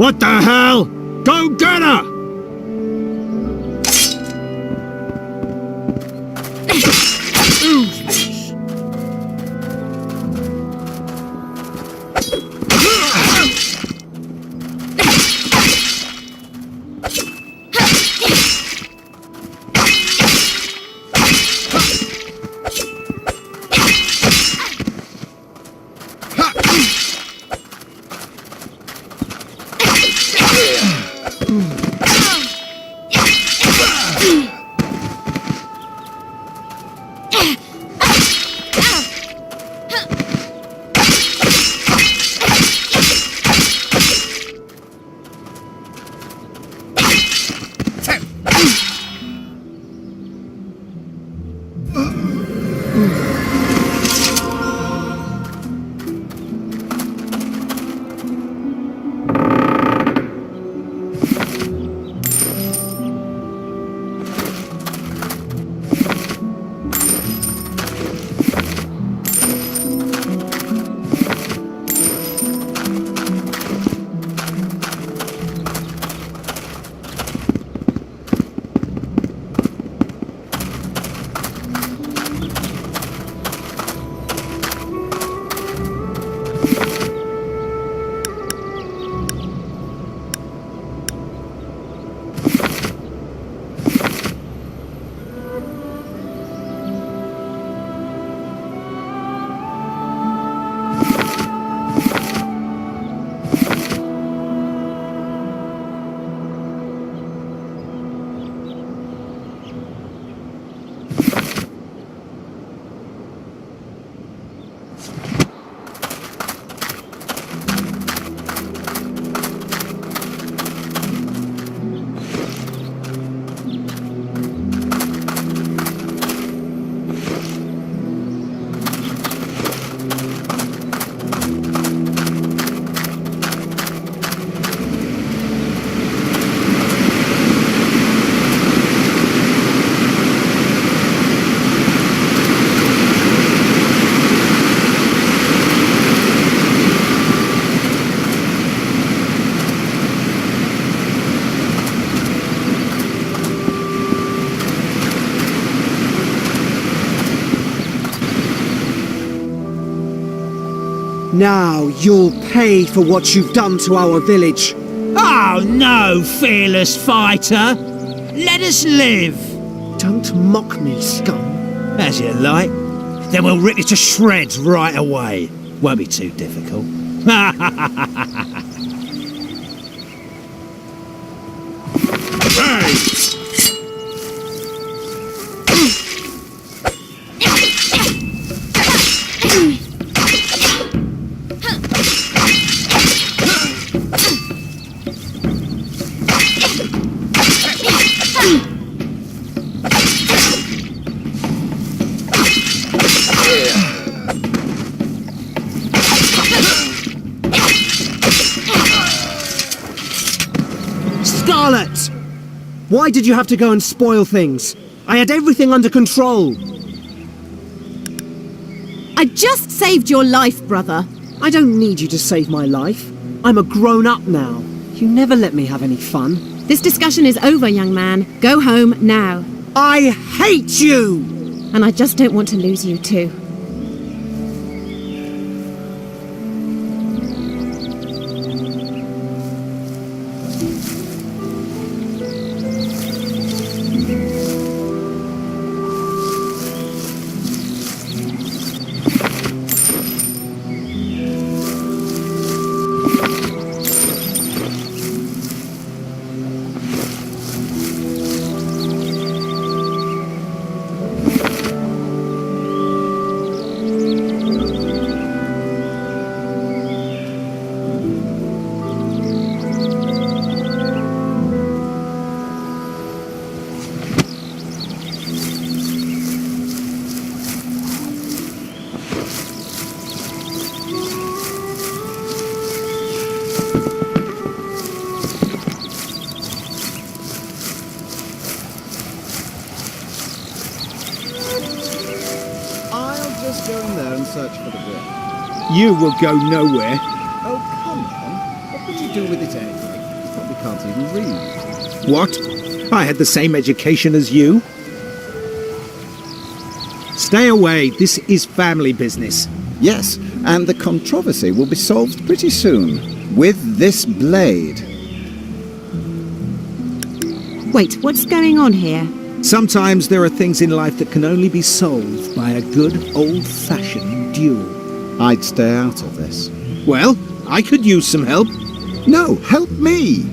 What the hell? Go get her! Now you'll pay for what you've done to our village. Oh no, fearless fighter! Let us live! Don't mock me, scum. As you like. Then we'll rip you to shreds right away. Won't be too difficult. Hey! Scarlet! Why did you have to go and spoil things? I had everything under control. I just saved your life, brother. I don't need you to save my life. I'm a grown-up now. You never let me have any fun. This discussion is over, young man. Go home now. I hate you! And I just don't want to lose you too. Go in there and search for the book. You will go nowhere. Oh, come on. What What did you do with it anyway? You probably can't even read. What? I had the same education as you. Stay away. This is family business. Yes, and the controversy will be solved pretty soon. With this blade. Wait, what's going on here? Sometimes there are things in life that can only be solved by a good old-fashioned duel. I'd stay out of this. Well, I could use some help. No, help me!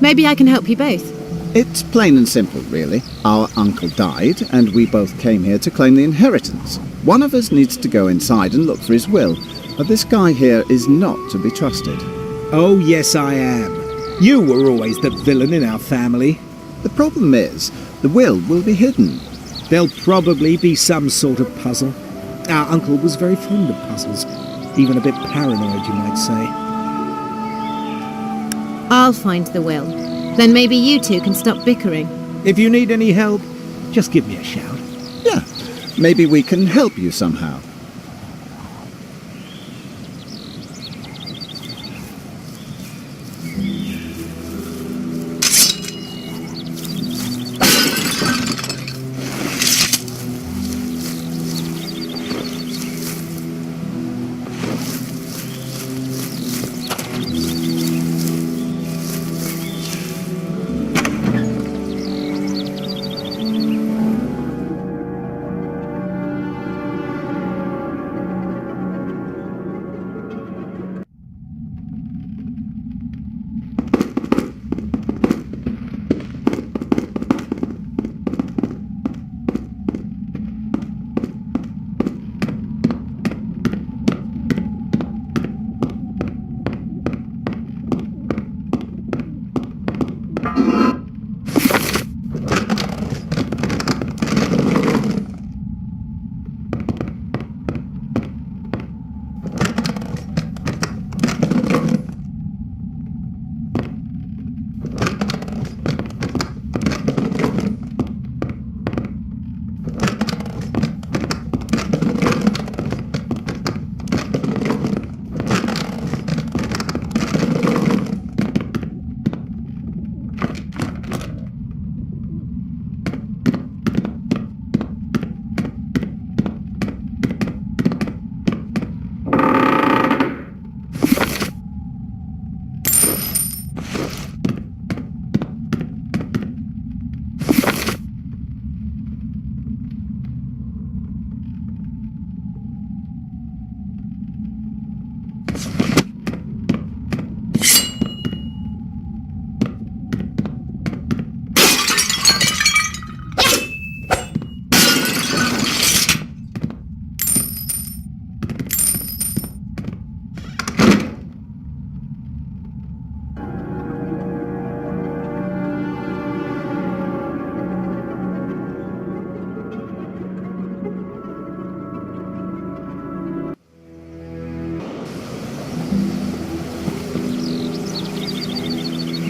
Maybe I can help you both. It's plain and simple, really. Our uncle died, and we both came here to claim the inheritance. One of us needs to go inside and look for his will, but this guy here is not to be trusted. Oh, yes, I am. You were always the villain in our family. The problem is, the will be hidden. There'll probably be some sort of puzzle. Our uncle was very fond of puzzles. Even a bit paranoid, you might say. I'll find the will. Then maybe you two can stop bickering. If you need any help, just give me a shout. Yeah, maybe we can help you somehow.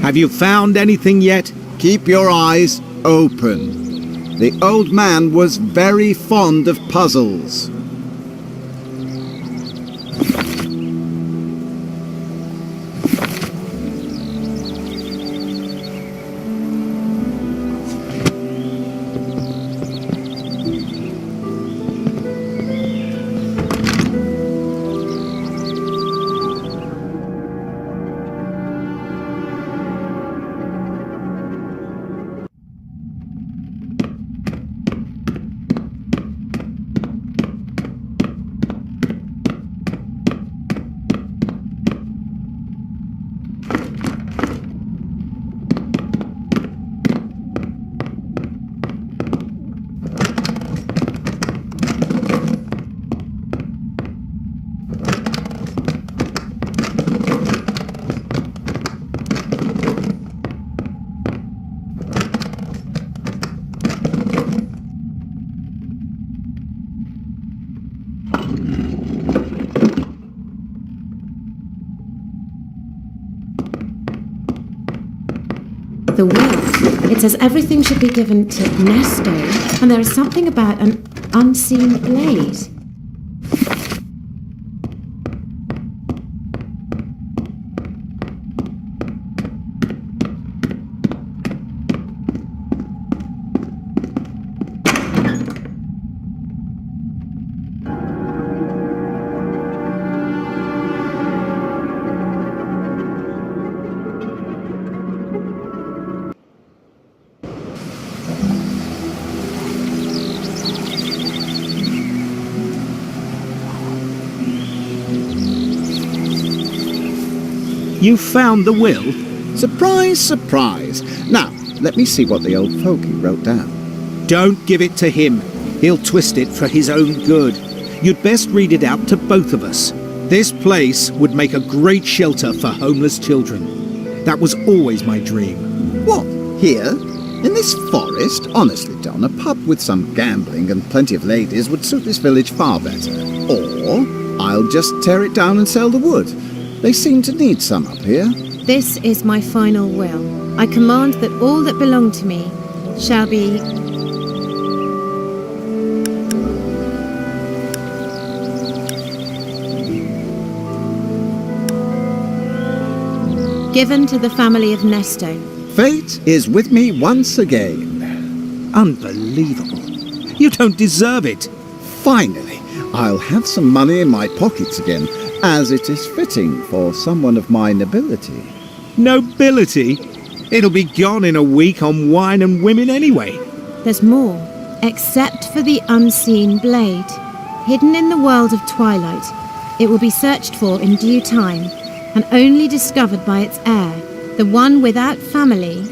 Have you found anything yet? Keep your eyes open. The old man was very fond of puzzles. The will. It says everything should be given to Nesto, and there is something about an unseen blade. You found the will? Surprise, surprise. Now, let me see what the old fogey wrote down. Don't give it to him. He'll twist it for his own good. You'd best read it out to both of us. This place would make a great shelter for homeless children. That was always my dream. What? Here? In this forest? Honestly, John, a pub with some gambling and plenty of ladies would suit this village far better. Or I'll just tear it down and sell the wood. They seem to need some up here. This is my final will. I command that all that belong to me shall be given to the family of Nesto. Fate is with me once again. Unbelievable. You don't deserve it. Finally, I'll have some money in my pockets again, as it is fitting for someone of my nobility. Nobility? It'll be gone in a week on wine and women anyway. There's more, except for the unseen blade. Hidden in the world of twilight, it will be searched for in due time, and only discovered by its heir, the one without family,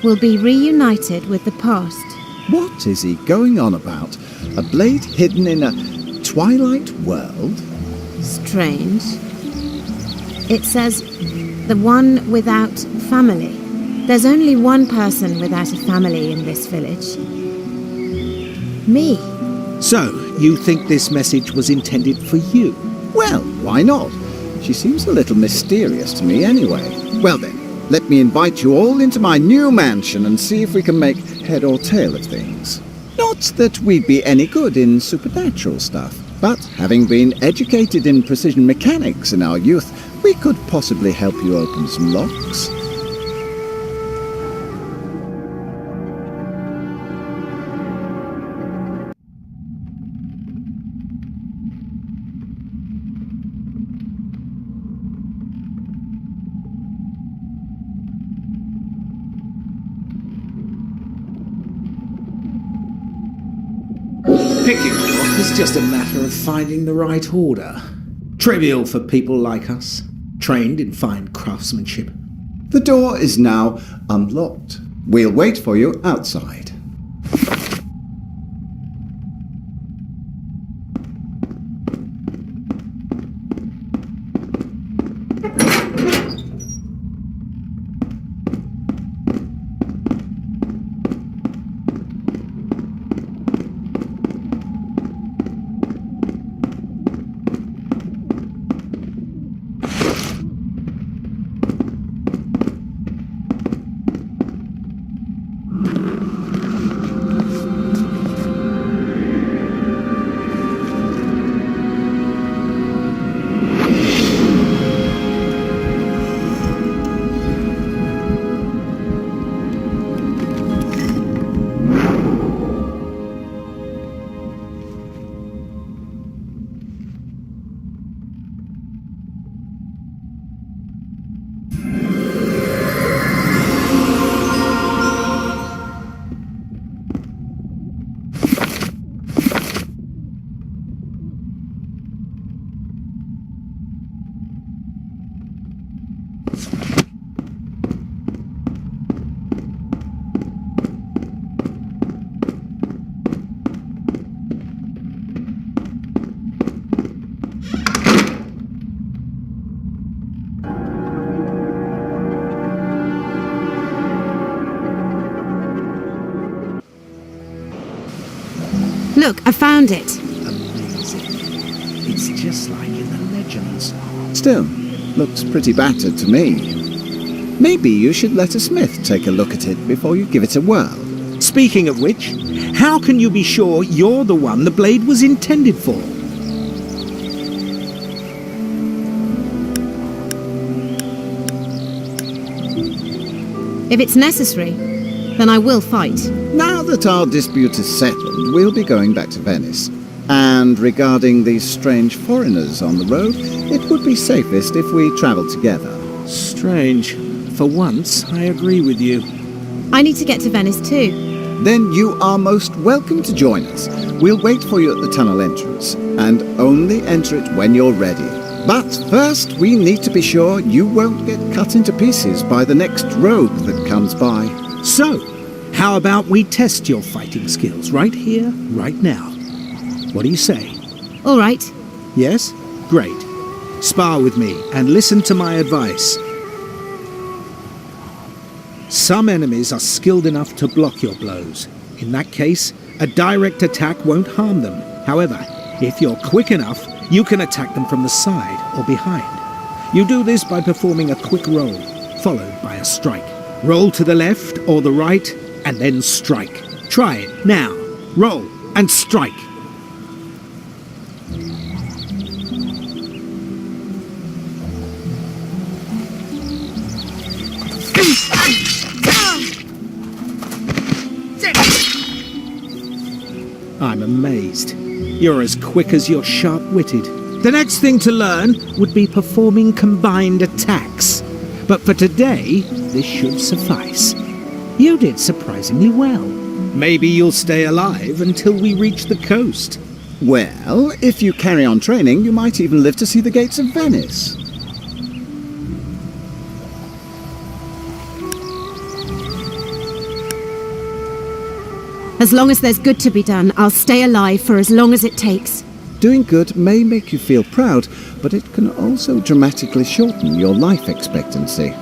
will be reunited with the past. What is he going on about? A blade hidden in a twilight world? Strange. It says, the one without family. There's only one person without a family in this village. Me. So, you think this message was intended for you? Well, why not? She seems a little mysterious to me anyway. Well then, let me invite you all into my new mansion and see if we can make head or tail of things. Not that we'd be any good in supernatural stuff, but having been educated in precision mechanics in our youth, we could possibly help you open some locks. Picking a lock is just a matter of finding the right order. Trivial for people like us, trained in fine craftsmanship. The door is now unlocked. We'll wait for you outside. Look, I found it. Amazing. It's just like in the legends. Still, looks pretty battered to me. Maybe you should let a smith take a look at it before you give it a whirl. Speaking of which, how can you be sure you're the one the blade was intended for? If it's necessary, then I will fight. Now that our dispute is settled, we'll be going back to Venice. And regarding these strange foreigners on the road, it would be safest if we travel together. Strange. For once, I agree with you. I need to get to Venice too. Then you are most welcome to join us. We'll wait for you at the tunnel entrance, and only enter it when you're ready. But first, we need to be sure you won't get cut into pieces by the next rogue that comes by. So, how about we test your fighting skills right here, right now? What do you say? All right. Yes? Great. Spar with me and listen to my advice. Some enemies are skilled enough to block your blows. In that case, a direct attack won't harm them. However, if you're quick enough, you can attack them from the side or behind. You do this by performing a quick roll, followed by a strike. Roll to the left or the right, and then strike. Try it now. Roll and strike. I'm amazed. You're as quick as you're sharp-witted. The next thing to learn would be performing combined attacks. But for today, this should suffice. You did surprisingly well. Maybe you'll stay alive until we reach the coast. Well, if you carry on training, you might even live to see the gates of Venice. As long as there's good to be done, I'll stay alive for as long as it takes. Doing good may make you feel proud, but it can also dramatically shorten your life expectancy.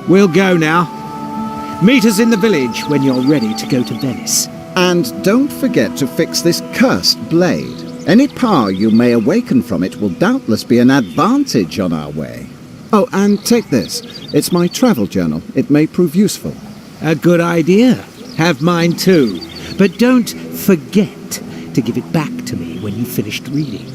We'll go now. Meet us in the village when you're ready to go to Venice. And don't forget to fix this cursed blade. Any power you may awaken from it will doubtless be an advantage on our way. Oh, and take this. It's my travel journal. It may prove useful. A good idea. Have mine too. But don't forget to give it back to me when you've finished reading.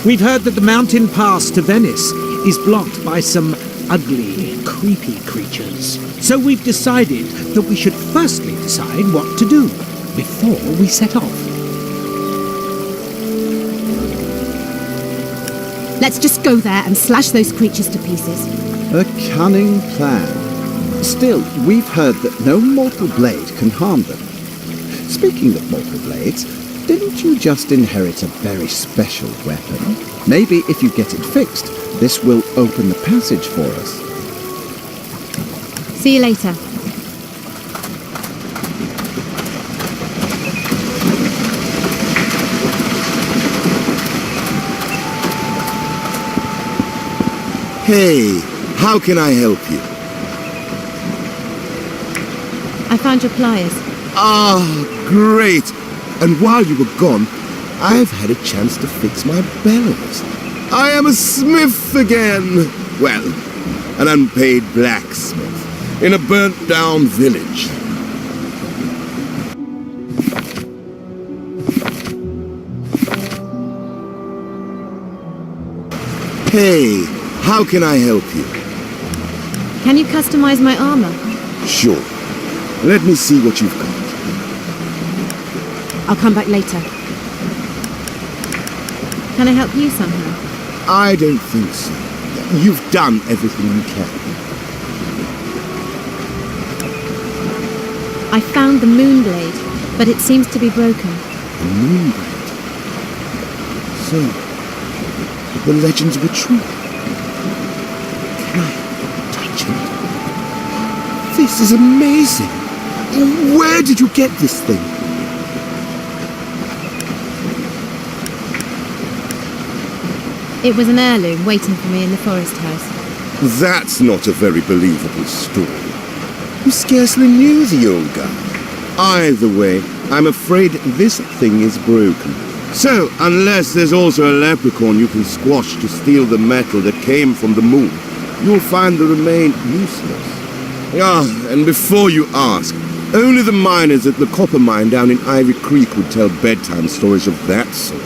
We've heard that the mountain pass to Venice is blocked by some ugly, creepy creatures. So we've decided that we should firstly decide what to do before we set off. Let's just go there and slash those creatures to pieces. A cunning plan. Still, we've heard that no mortal blade can harm them. Speaking of mortal blades, didn't you just inherit a very special weapon? Maybe if you get it fixed, this will open the passage for us. See you later. Hey, how can I help you? I found your pliers. Ah, great! And while you were gone, I've had a chance to fix my bellows. I am a smith again! Well, an unpaid blacksmith in a burnt-down village. Hey, how can I help you? Can you customize my armor? Sure. Let me see what you've got. I'll come back later. Can I help you somehow? I don't think so. You've done everything you can. I found the moon blade, but it seems to be broken. The Moonblade. So, the legends were true. Can I touch it? This is amazing. Where did you get this thing? It was an heirloom waiting for me in the forest house. That's not a very believable story. You scarcely knew the old guy. Either way, I'm afraid this thing is broken. So, unless there's also a leprechaun you can squash to steal the metal that came from the moon, you'll find the remain useless. Ah, and before you ask, only the miners at the copper mine down in Ivy Creek would tell bedtime stories of that sort.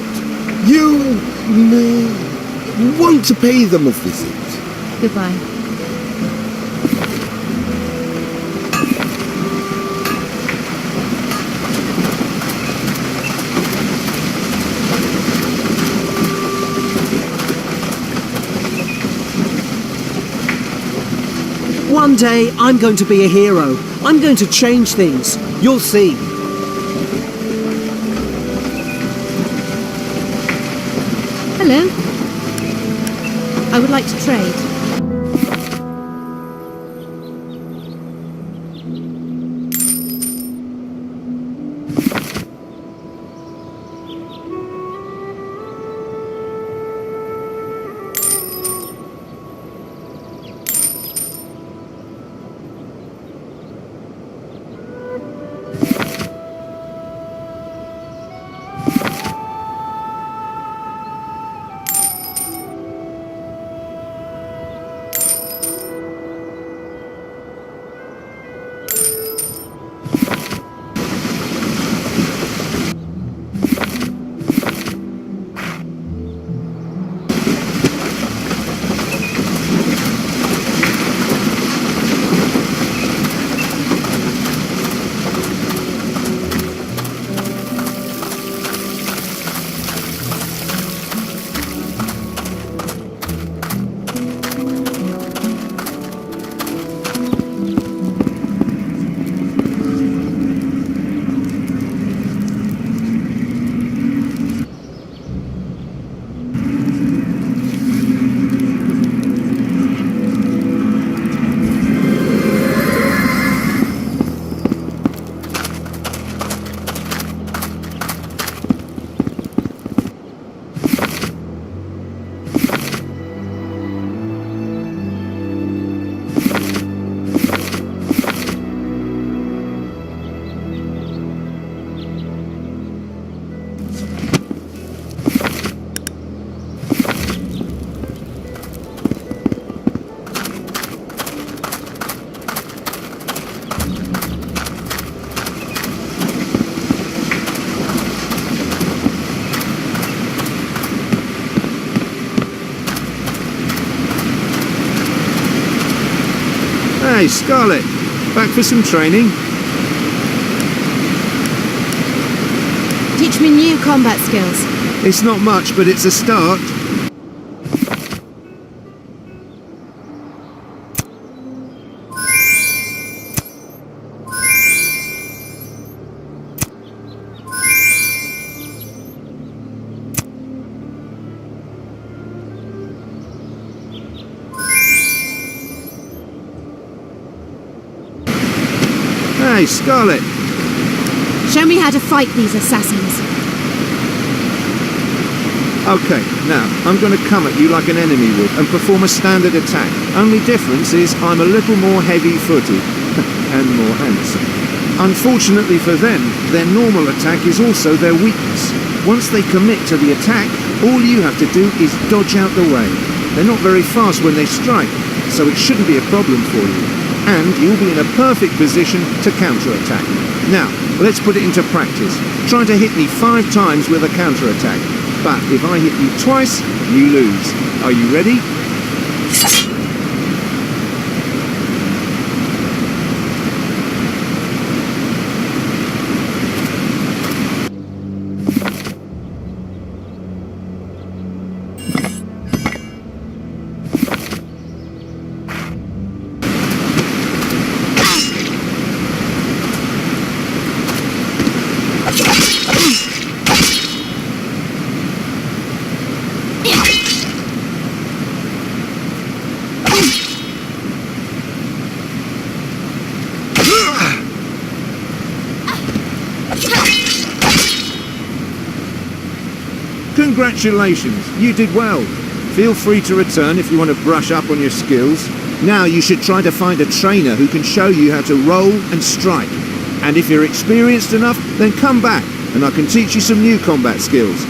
You may want to pay them a visit. Goodbye. One day, I'm going to be a hero. I'm going to change things. You'll see. Hello. I would like to trade. Hey, Scarlet, back for some training? Teach me new combat skills. It's not much, but it's a start. Hey, Scarlet. Show me how to fight these assassins. Okay, now, I'm going to come at you like an enemy would and perform a standard attack. Only difference is I'm a little more heavy-footed and more handsome. Unfortunately for them, their normal attack is also their weakness. Once they commit to the attack, all you have to do is dodge out the way. They're not very fast when they strike, so it shouldn't be a problem for you. And you'll be in a perfect position to counter-attack. Now, let's put it into practice. Try to hit me 5 times with a counter-attack. But if I hit you twice, you lose. Are you ready? Congratulations, you did well. Feel free to return if you want to brush up on your skills. Now you should try to find a trainer who can show you how to roll and strike. And if you're experienced enough, then come back and I can teach you some new combat skills.